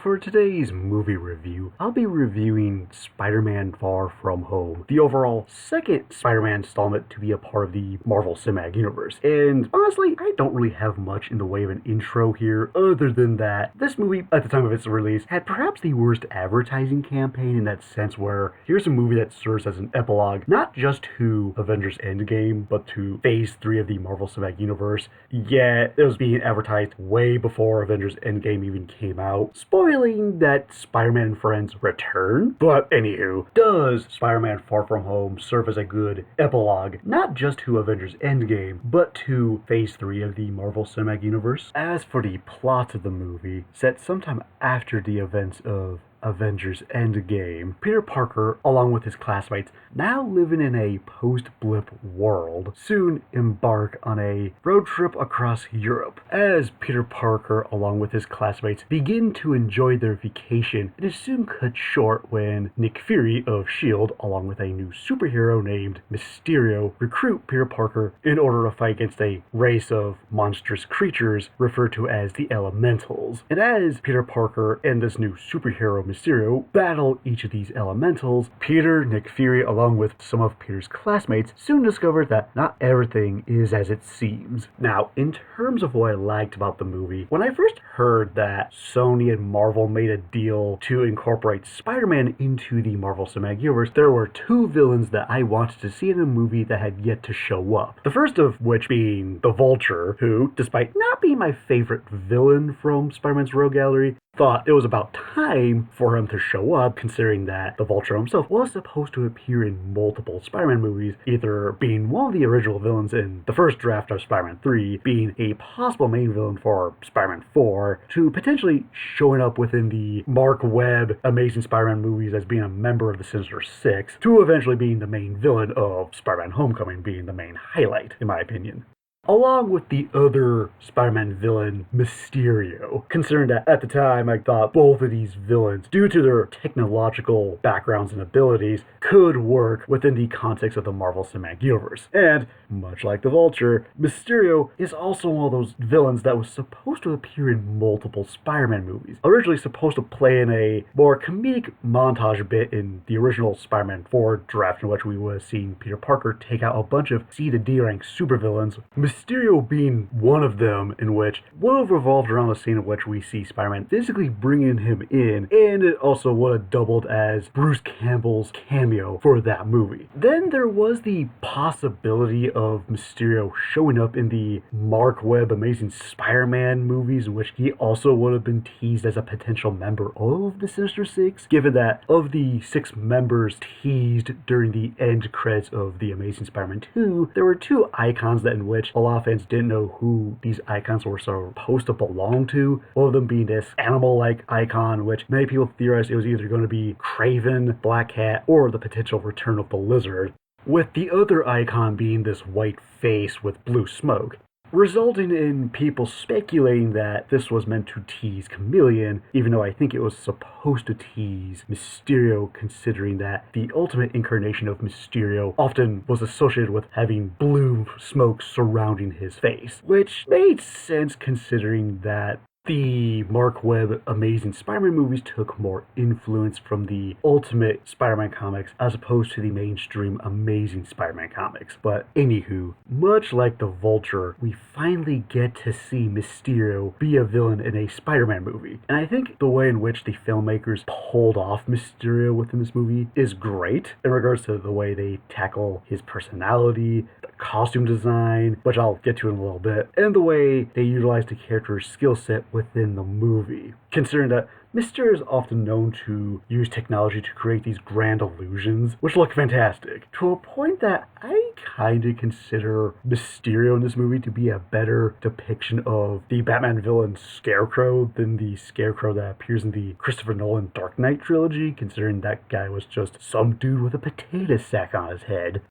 for today's movie review, I'll be reviewing Spider-Man Far From Home, the overall second Spider-Man installment to be a part of the Marvel Cinematic Universe. And honestly, I don't really have much in the way of an intro here, other than that this movie, at the time of its release, had perhaps the worst advertising campaign in that sense where here's a movie that serves as an epilogue, not just to Avengers Endgame, but to Phase 3 of the Marvel Cinematic Universe, yet it was being advertised way before Avengers Endgame even came out, spoiling that Spider-Man and Friends return. But anywho, does Spider-Man Far From Home serve as a good epilogue, not just to Avengers Endgame, but to Phase 3 of the Marvel Cinematic Universe? As for the plot of the movie, set sometime after the events of Avengers Endgame, Peter Parker, along with his classmates, now living in a post-blip world, soon embark on a road trip across Europe. As Peter Parker, along with his classmates, begin to enjoy their vacation, it is soon cut short when Nick Fury of S.H.E.I.L.D., along with a new superhero named Mysterio, recruit Peter Parker in order to fight against a race of monstrous creatures referred to as the Elementals. And as Peter Parker and this new superhero Mysterio battle each of these elementals, Peter, Nick Fury, along with some of Peter's classmates, soon discovered that not everything is as it seems. Now, in terms of what I liked about the movie, when I first heard that Sony and Marvel made a deal to incorporate Spider-Man into the Marvel Cinematic Universe, there were two villains that I wanted to see in a movie that had yet to show up. The first of which being the Vulture, who, despite not being my favorite villain from Spider-Man's Rogue Gallery, thought it was about time for him to show up, considering that the Vulture himself was supposed to appear in multiple Spider-Man movies, either being one of the original villains in the first draft of Spider-Man 3, being a possible main villain for Spider-Man 4, to potentially showing up within the Mark Webb Amazing Spider-Man movies as being a member of the Sinister Six, to eventually being the main villain of Spider-Man Homecoming, being the main highlight, in my opinion. Along with the other Spider-Man villain, Mysterio. Considering that at the time I thought both of these villains, due to their technological backgrounds and abilities, could work within the context of the Marvel Cinematic Universe. And, much like the Vulture, Mysterio is also one of those villains that was supposed to appear in multiple Spider-Man movies. Originally supposed to play in a more comedic montage bit in the original Spider-Man 4 draft, in which we would have seen Peter Parker take out a bunch of C to D rank supervillains, Mysterio being one of them, in which would have revolved around the scene in which we see Spider-Man physically bringing him in, and it also would have doubled as Bruce Campbell's cameo for that movie. Then there was the possibility of Mysterio showing up in the Mark Webb Amazing Spider-Man movies, in which he also would have been teased as a potential member of the Sinister Six, given that of the 6 members teased during the end credits of The Amazing Spider-Man 2, there were 2 icons that in which a lot of fans didn't know who these icons were supposed to belong to. One of them being this animal-like icon, which many people theorized it was either going to be Kraven, Black Cat, or the potential return of the Lizard, with the other icon being this white face with blue smoke, resulting in people speculating that this was meant to tease Chameleon, even though I think it was supposed to tease Mysterio, considering that the ultimate incarnation of Mysterio often was associated with having blue smoke surrounding his face, which made sense considering that the Mark Webb Amazing Spider-Man movies took more influence from the Ultimate Spider-Man comics as opposed to the mainstream Amazing Spider-Man comics. But anywho, much like the Vulture, we finally get to see Mysterio be a villain in a Spider-Man movie. And I think the way in which the filmmakers pulled off Mysterio within this movie is great in regards to the way they tackle his personality, the costume design, which I'll get to in a little bit, and the way they utilize the character's skill set within the movie. Considering that Mysterio is often known to use technology to create these grand illusions, which look fantastic, to a point that I kinda consider Mysterio in this movie to be a better depiction of the Batman villain Scarecrow than the Scarecrow that appears in the Christopher Nolan Dark Knight trilogy, considering that guy was just some dude with a potato sack on his head.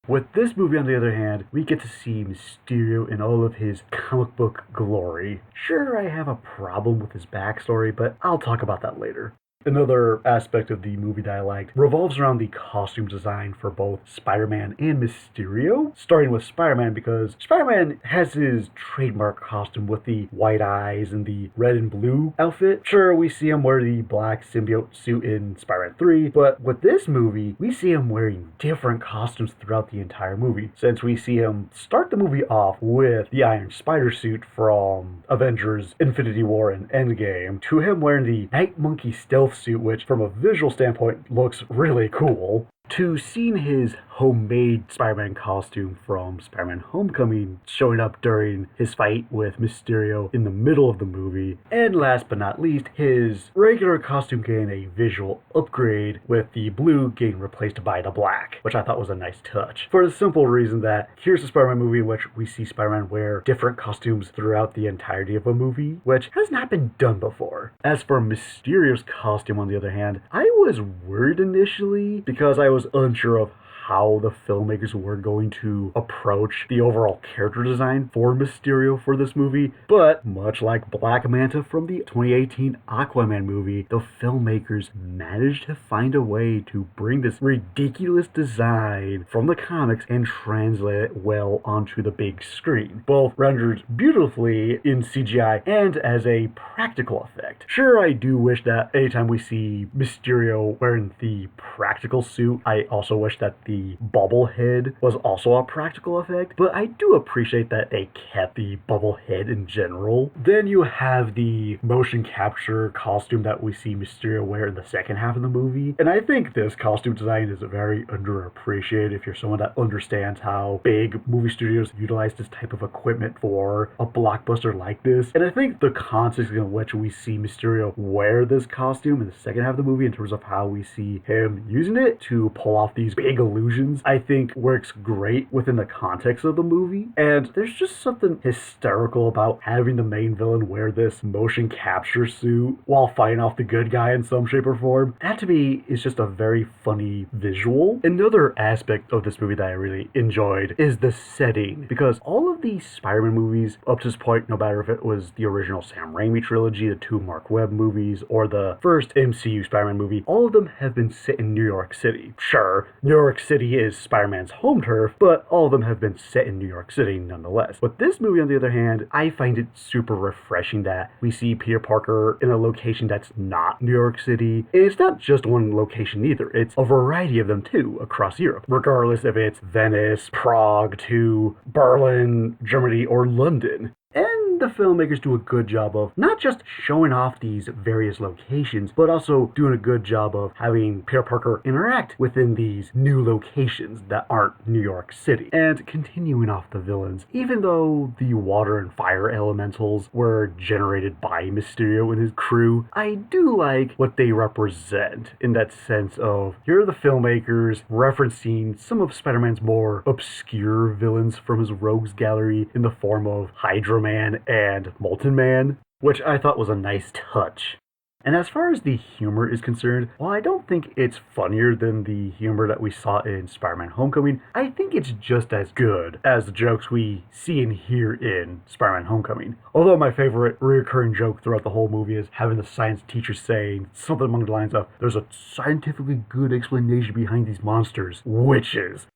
With this movie, on the other hand, we get to see Mysterio in all of his comic book glory. Sure, I have a problem with his backstory, but I'll talk about that later. Another aspect of the movie that I liked revolves around the costume design for both Spider-Man and Mysterio. Starting with Spider-Man, because Spider-Man has his trademark costume with the white eyes and the red and blue outfit. Sure, we see him wear the black symbiote suit in Spider-Man 3, but with this movie, we see him wearing different costumes throughout the entire movie. Since we see him start the movie off with the Iron Spider suit from Avengers Infinity War and Endgame, to him wearing the Night Monkey stealth suit, which from a visual standpoint looks really cool, to seeing his homemade Spider-Man costume from Spider-Man Homecoming showing up during his fight with Mysterio in the middle of the movie, and last but not least, his regular costume getting a visual upgrade with the blue getting replaced by the black, which I thought was a nice touch. For the simple reason that here's a Spider-Man movie in which we see Spider-Man wear different costumes throughout the entirety of a movie, which has not been done before. As for Mysterio's costume, on the other hand, I was worried initially because I was unsure of how the filmmakers were going to approach the overall character design for Mysterio for this movie, but much like Black Manta from the 2018 Aquaman movie, the filmmakers managed to find a way to bring this ridiculous design from the comics and translate it well onto the big screen, both rendered beautifully in CGI and as a practical effect. Sure, I do wish that anytime we see Mysterio wearing the practical suit, I also wish that the bubble head was also a practical effect, but I do appreciate that they kept the bubble head in general. Then you have the motion capture costume that we see Mysterio wear in the second half of the movie, and I think this costume design is very underappreciated if you're someone that understands how big movie studios utilize this type of equipment for a blockbuster like this. And I think the context in which we see Mysterio wear this costume in the second half of the movie, in terms of how we see him using it to pull off these big illusions, I think works great within the context of the movie. And there's just something hysterical about having the main villain wear this motion capture suit while fighting off the good guy in some shape or form. That to me is just a very funny visual. Another aspect of this movie that I really enjoyed is the setting, because all of these Spider-Man movies up to this point, no matter if it was the original Sam Raimi trilogy, the 2 Mark Webb movies, or the first MCU Spider-Man movie, all of them have been set in New York City. Sure, New York City is Spider-Man's home turf, but all of them have been set in New York City nonetheless. With this movie, on the other hand, I find it super refreshing that we see Peter Parker in a location that's not New York City. And it's not just one location either, it's a variety of them too across Europe, regardless if it's Venice, Prague, to Berlin, Germany, or London. And the filmmakers do a good job of not just showing off these various locations, but also doing a good job of having Peter Parker interact within these new locations that aren't New York City. And continuing off the villains, even though the water and fire elementals were generated by Mysterio and his crew, I do like what they represent in that sense of, here are the filmmakers referencing some of Spider-Man's more obscure villains from his rogues gallery in the form of Hydra Man and Molten Man, which I thought was a nice touch. And as far as the humor is concerned, while I don't think it's funnier than the humor that we saw in Spider-Man Homecoming, I think it's just as good as the jokes we see and hear in Spider-Man Homecoming. Although my favorite recurring joke throughout the whole movie is having the science teacher saying something along the lines of, "There's a scientifically good explanation behind these monsters, witches."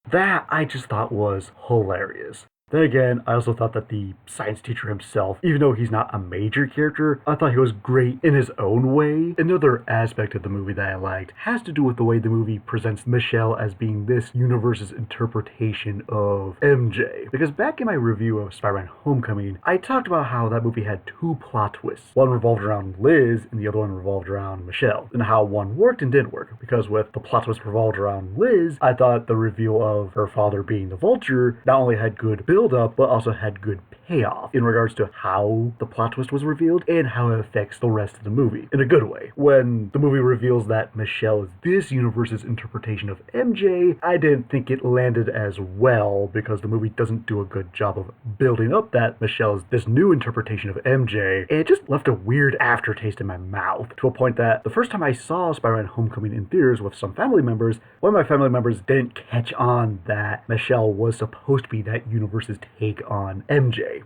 That I just thought was hilarious. Then again, I also thought that the science teacher himself, even though he's not a major character, I thought he was great in his own way. Another aspect of the movie that I liked has to do with the way the movie presents Michelle as being this universe's interpretation of MJ. Because back in my review of Spider-Man Homecoming, I talked about how that movie had 2 plot twists. One revolved around Liz, and the other one revolved around Michelle. And how one worked and didn't work. Because with the plot twist revolved around Liz, I thought the reveal of her father being the Vulture not only had good build-up, but also had good payoff in regards to how the plot twist was revealed and how it affects the rest of the movie in a good way. When the movie reveals that Michelle is this universe's interpretation of MJ, I didn't think it landed as well because the movie doesn't do a good job of building up that Michelle is this new interpretation of MJ, and it just left a weird aftertaste in my mouth, to a point that the first time I saw Spider-Man Homecoming in theaters with some family members, one of my family members didn't catch on that Michelle was supposed to be that universe's take on MJ.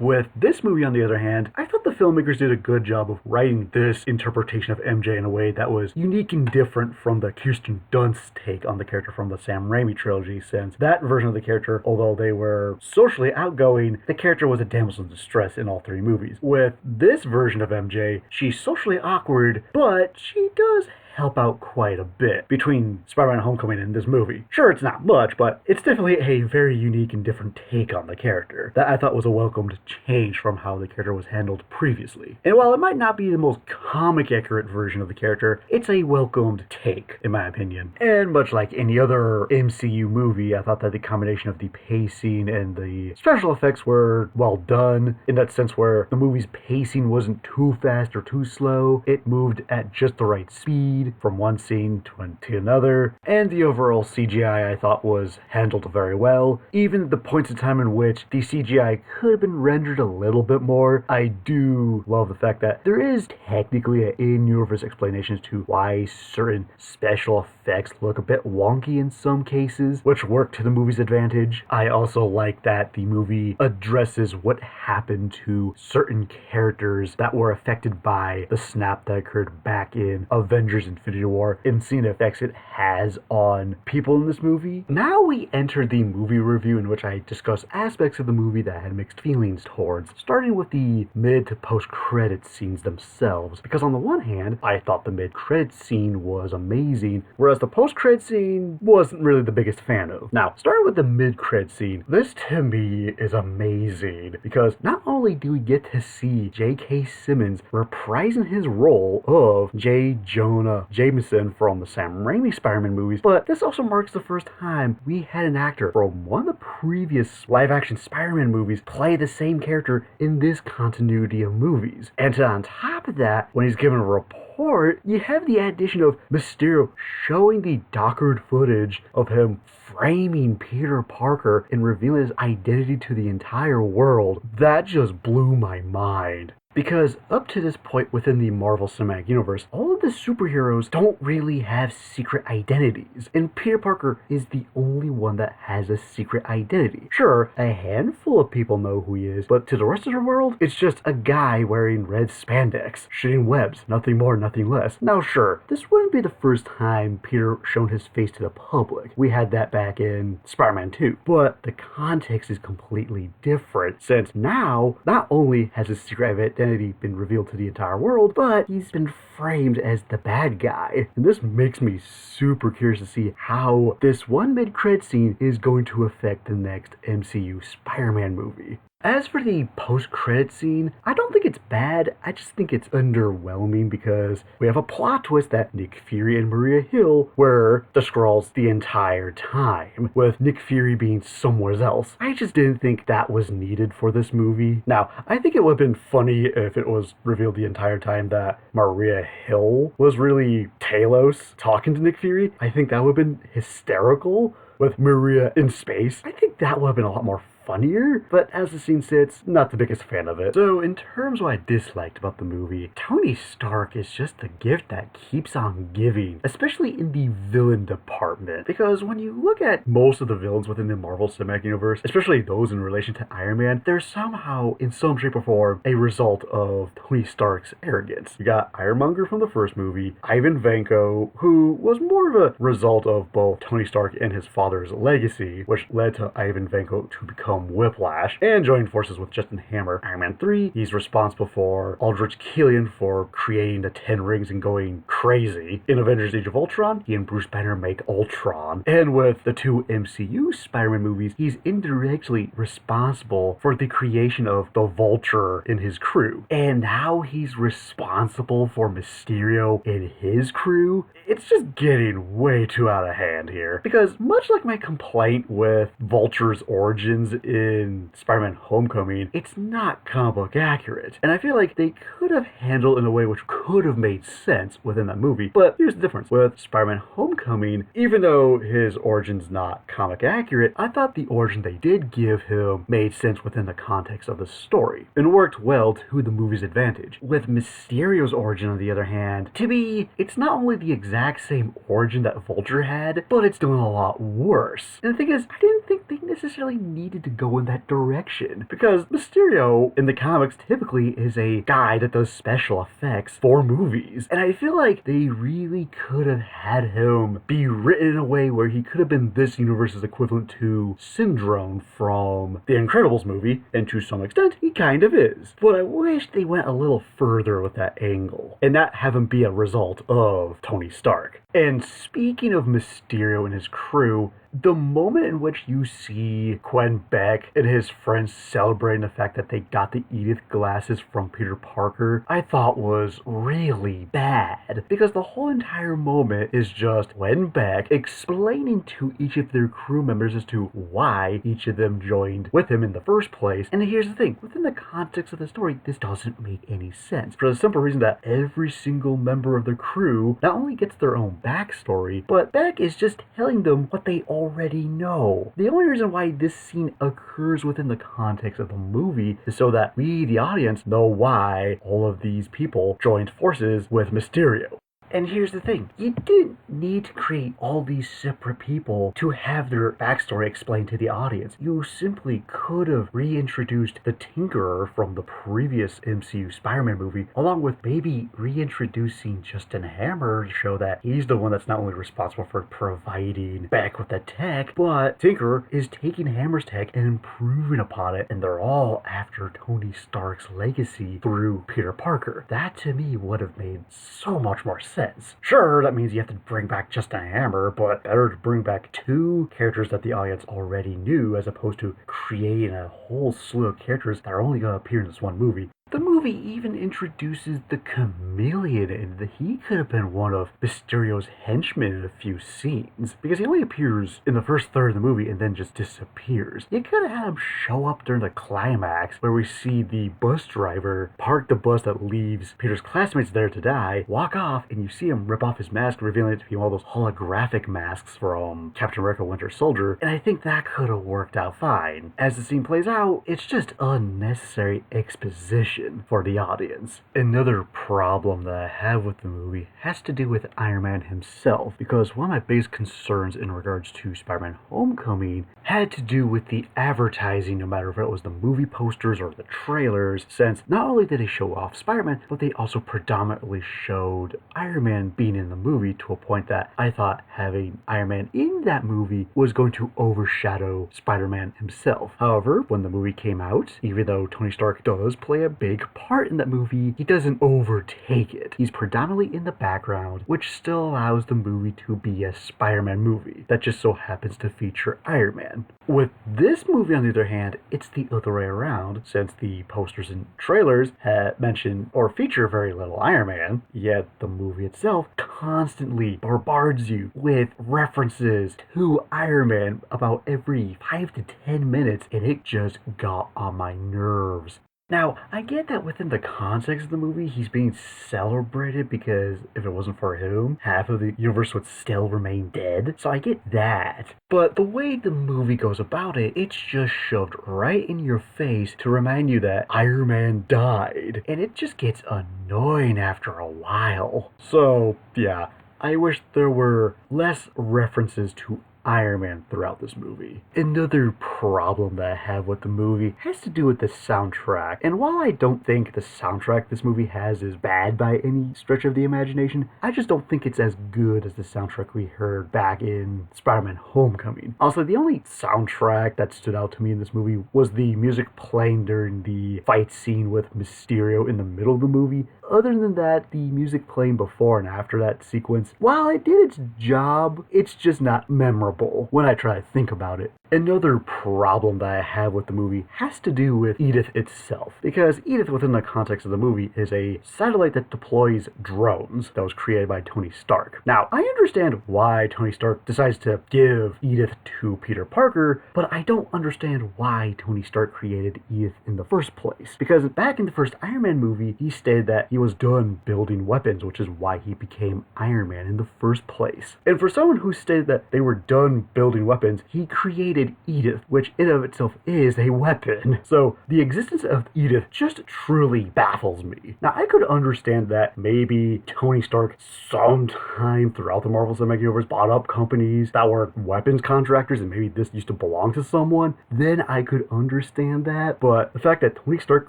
With this movie, on the other hand, I thought the filmmakers did a good job of writing this interpretation of MJ in a way that was unique and different from the Kirsten Dunst take on the character from the Sam Raimi trilogy, since that version of the character, although they were socially outgoing, the character was a damsel in distress in all three movies. With this version of MJ, she's socially awkward, but she does help out quite a bit between Spider-Man Homecoming and this movie. Sure, it's not much, but it's definitely a very unique and different take on the character that I thought was a welcomed change from how the character was handled previously. And while it might not be the most comic accurate version of the character, it's a welcomed take, in my opinion. And much like any other MCU movie, I thought that the combination of the pacing and the special effects were well done, in that sense where the movie's pacing wasn't too fast or too slow. It moved at just the right speed from one scene to another, and the overall CGI I thought was handled very well. Even the points in time in which the CGI could have been rendered a little bit more, I do love the fact that there is technically an in-universe explanation as to why certain special effects look a bit wonky in some cases, which work to the movie's advantage. I also like that the movie addresses what happened to certain characters that were affected by the snap that occurred back in Avengers Infinity War, and seeing the effects it has on people in this movie. Now we enter the movie review, in which I discuss aspects of the movie that I had mixed feelings towards, starting with the mid to post-credits scenes themselves, because on the one hand, I thought the mid-credits scene was amazing, whereas the post-credits scene wasn't really the biggest fan of. Now, starting with the mid-credits scene, this to me is amazing, because not only do we get to see J.K. Simmons reprising his role of J. Jonah Jameson from the Sam Raimi Spider-Man movies, but this also marks the first time we had an actor from one of the previous live-action Spider-Man movies play the same character in this continuity of movies. And on top of that, when he's given a report, you have the addition of Mysterio showing the doctored footage of him framing Peter Parker and revealing his identity to the entire world. That just blew my mind. Because up to this point within the Marvel Cinematic Universe, all of the superheroes don't really have secret identities, and Peter Parker is the only one that has a secret identity. Sure, a handful of people know who he is, but to the rest of the world, it's just a guy wearing red spandex, shooting webs, nothing more, nothing less. Now sure, this wouldn't be the first time Peter shown his face to the public. We had that back in Spider-Man 2, but the context is completely different, since now, not only has his secret identity been revealed to the entire world, but he's been framed as the bad guy. And this makes me super curious to see how this one mid-credit scene is going to affect the next MCU Spider-Man movie. As for the post-credit scene, I don't think it's bad, I just think it's underwhelming because we have a plot twist that Nick Fury and Maria Hill were the Skrulls the entire time, with Nick Fury being somewhere else. I just didn't think that was needed for this movie. Now, I think it would have been funny if it was revealed the entire time that Maria Hill was really Talos talking to Nick Fury. I think that would have been hysterical with Maria in space. I think that would have been a lot more funnier, but as the scene sits, not the biggest fan of it. So in terms of what I disliked about the movie, Tony Stark is just the gift that keeps on giving, especially in the villain department, because when you look at most of the villains within the Marvel Cinematic Universe, especially those in relation to Iron Man, they're somehow, in some shape or form, a result of Tony Stark's arrogance. You got Ironmonger from the first movie, Ivan Vanko, who was more of a result of both Tony Stark and his father's legacy, which led to Ivan Vanko to become Whiplash, and joined forces with Justin Hammer. Iron Man 3, he's responsible for Aldrich Killian for creating the 10 rings and going crazy. In Avengers Age of Ultron, he and Bruce Banner make Ultron. And with the two MCU Spider-Man movies, he's indirectly responsible for the creation of the Vulture in his crew. And now he's responsible for Mysterio and his crew. It's just getting way too out of hand here. Because much like my complaint with Vulture's origins in Spider-Man Homecoming, it's not comic book accurate. And I feel like they could have handled it in a way which could have made sense within that movie. But here's the difference. With Spider-Man Homecoming, even though his origin's not comic accurate, I thought the origin they did give him made sense within the context of the story, and worked well to the movie's advantage. With Mysterio's origin, on the other hand, to me, it's not only the exact same origin that Vulture had, but it's doing a lot worse. And the thing is, I didn't think they necessarily needed to go in that direction. Because Mysterio in the comics typically is a guy that does special effects for movies. And I feel like they really could have had him be written in a way where he could have been this universe's equivalent to Syndrome from the Incredibles movie, and to some extent, he kind of is. But I wish they went a little further with that angle, and not have him be a result of Tony Stark. And speaking of Mysterio and his crew, the moment in which you see Gwen Beck and his friends celebrating the fact that they got the Edith glasses from Peter Parker, I thought was really bad. Because the whole entire moment is just Gwen Beck explaining to each of their crew members as to why each of them joined with him in the first place. And here's the thing, within the context of the story, this doesn't make any sense. For the simple reason that every single member of the crew not only gets their own backstory, but Beck is just telling them what they already know. The only reason why this scene occurs within the context of the movie is so that we, the audience, know why all of these people joined forces with Mysterio. And here's the thing, you didn't need to create all these separate people to have their backstory explained to the audience. You simply could have reintroduced the Tinkerer from the previous MCU Spider-Man movie, along with maybe reintroducing Justin Hammer to show that he's the one that's not only responsible for providing Beck with the tech, but Tinkerer is taking Hammer's tech and improving upon it, and they're all after Tony Stark's legacy through Peter Parker. That to me would have made so much more sense. Sure, that means you have to bring back Justin Hammer, but better to bring back two characters that the audience already knew as opposed to creating a whole slew of characters that are only going to appear in this one movie. The movie even introduces the Chameleon, and he could have been one of Mysterio's henchmen in a few scenes, because he only appears in the first third of the movie and then just disappears. You could have had him show up during the climax, where we see the bus driver park the bus that leaves Peter's classmates there to die, walk off, and you see him rip off his mask, revealing it to be one of those holographic masks from Captain America Winter Soldier, and I think that could have worked out fine. As the scene plays out, it's just unnecessary exposition for the audience. Another problem that I have with the movie has to do with Iron Man himself, because one of my biggest concerns in regards to Spider-Man Homecoming had to do with the advertising, no matter if it was the movie posters or the trailers, since not only did they show off Spider-Man, but they also predominantly showed Iron Man being in the movie, to a point that I thought having Iron Man in that movie was going to overshadow Spider-Man himself. However, when the movie came out, even though Tony Stark does play a big part in that movie, he doesn't overtake it. He's predominantly in the background, which still allows the movie to be a Spider-Man movie that just so happens to feature Iron Man. With this movie, on the other hand, it's the other way around, since the posters and trailers mention or feature very little Iron Man, yet the movie itself constantly bombards you with references to Iron Man about every 5 to 10 minutes, and it just got on my nerves. Now, I get that within the context of the movie, he's being celebrated because if it wasn't for him, half of the universe would still remain dead. So I get that. But the way the movie goes about it, it's just shoved right in your face to remind you that Iron Man died. And it just gets annoying after a while. So, yeah, I wish there were less references to Iron Man throughout this movie. Another problem that I have with the movie has to do with the soundtrack. And while I don't think the soundtrack this movie has is bad by any stretch of the imagination, I just don't think it's as good as the soundtrack we heard back in Spider-Man Homecoming. Also, the only soundtrack that stood out to me in this movie was the music playing during the fight scene with Mysterio in the middle of the movie. Other than that, the music playing before and after that sequence, while it did its job, it's just not memorable when I try to think about it. Another problem that I have with the movie has to do with Edith itself, because Edith, within the context of the movie, is a satellite that deploys drones that was created by Tony Stark. Now, I understand why Tony Stark decides to give Edith to Peter Parker, but I don't understand why Tony Stark created Edith in the first place. Because back in the first Iron Man movie, he stated that he was done building weapons, which is why he became Iron Man in the first place. And for someone who stated that they were done building weapons, he created Edith, which in of itself is a weapon. So the existence of Edith just truly baffles me. Now, I could understand that maybe Tony Stark sometime throughout the Marvel Cinematic Universe bought up companies that were weapons contractors, and maybe this used to belong to someone. Then I could understand that, but the fact that Tony Stark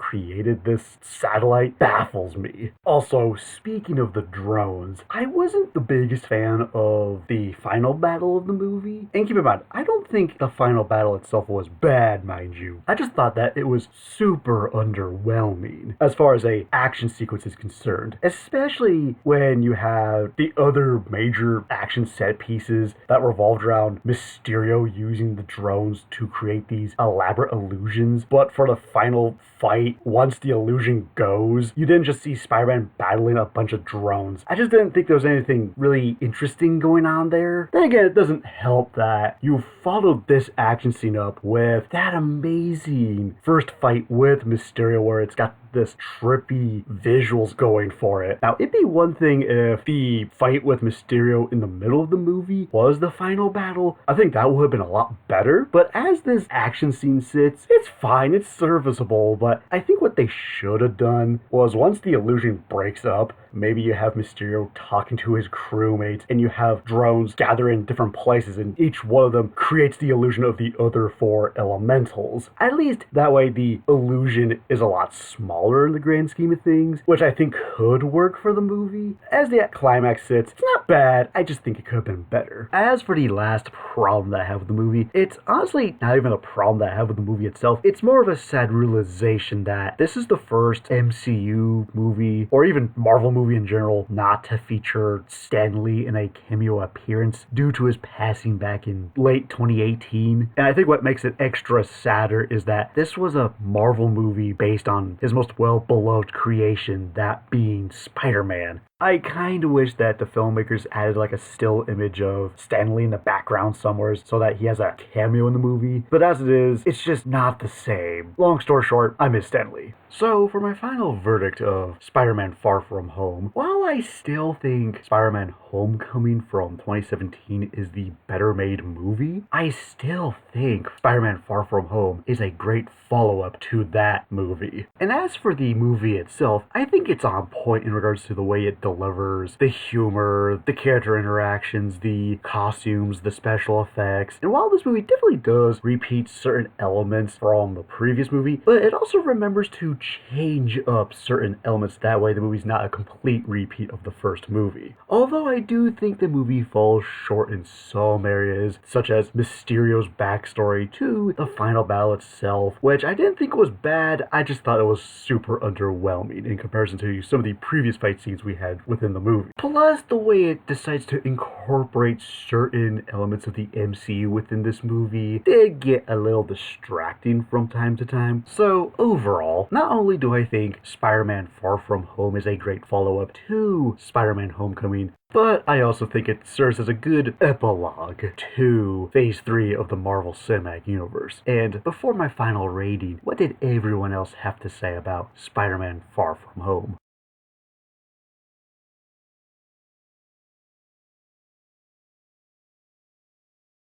created this satellite baffles me. Also, speaking of the drones, I wasn't the biggest fan of the final battle of the movie. And keep in mind, I don't think the final battle itself was bad, mind you. I just thought that it was super underwhelming as far as a action sequence is concerned, especially when you have the other major action set pieces that revolved around Mysterio using the drones to create these elaborate illusions. But for the final fight, once the illusion goes, you didn't just see Spider-Man battling a bunch of drones. I just didn't think there was anything really interesting going on there. Then again, it doesn't help that you followed this action scene up with that amazing first fight with Mysterio where it's got this trippy visuals going for it. Now, it'd be one thing if the fight with Mysterio in the middle of the movie was the final battle. I think that would have been a lot better. But as this action scene sits, it's fine, it's serviceable. But I think what they should have done was once the illusion breaks up, maybe you have Mysterio talking to his crewmates and you have drones gather in different places and each one of them creates the illusion of the other four elementals. At least that way the illusion is a lot smaller in the grand scheme of things, which I think could work for the movie. As the climax sits, it's not bad, I just think it could have been better. As for the last problem that I have with the movie, it's honestly not even a problem that I have with the movie itself. It's more of a sad realization that this is the first MCU movie, or even Marvel movie in general, not to feature Stan Lee in a cameo appearance due to his passing back in late 2018. And I think what makes it extra sadder is that this was a Marvel movie based on his most well-beloved creation, that being Spider-Man. I kind of wish that the filmmakers added like a still image of Stan Lee in the background somewhere so that he has a cameo in the movie. But as it is, it's just not the same. Long story short, I miss Stan Lee. So for my final verdict of Spider-Man Far From Home, while I still think Spider-Man Homecoming from 2017 is the better made movie, I still think Spider-Man Far From Home is a great follow-up to that movie. And as for the movie itself, I think it's on point in regards to the way it delivers, the humor, the character interactions, the costumes, the special effects. And while this movie definitely does repeat certain elements from the previous movie, but it also remembers to change up certain elements, that way the movie's not a complete repeat of the first movie. Although I do think the movie falls short in some areas, such as Mysterio's backstory to the final battle itself, which I didn't think was bad, I just thought it was super underwhelming in comparison to some of the previous fight scenes we had within the movie. Plus, the way it decides to incorporate certain elements of the MCU within this movie did get a little distracting from time to time. So overall, not only do I think Spider-Man Far From Home is a great follow-up to Spider-Man Homecoming, but I also think it serves as a good epilogue to Phase 3 of the Marvel Cinematic Universe. And before my final rating, what did everyone else have to say about Spider-Man Far From Home?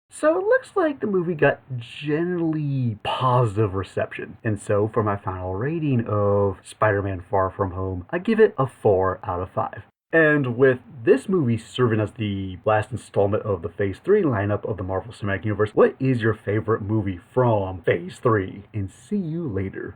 So it looks like the movie got generally positive reception. And so for my final rating of Spider-Man Far From Home, I give it a 4 out of 5. And with this movie serving as the last installment of the Phase 3 lineup of the Marvel Cinematic Universe, what is your favorite movie from Phase 3? And see you later.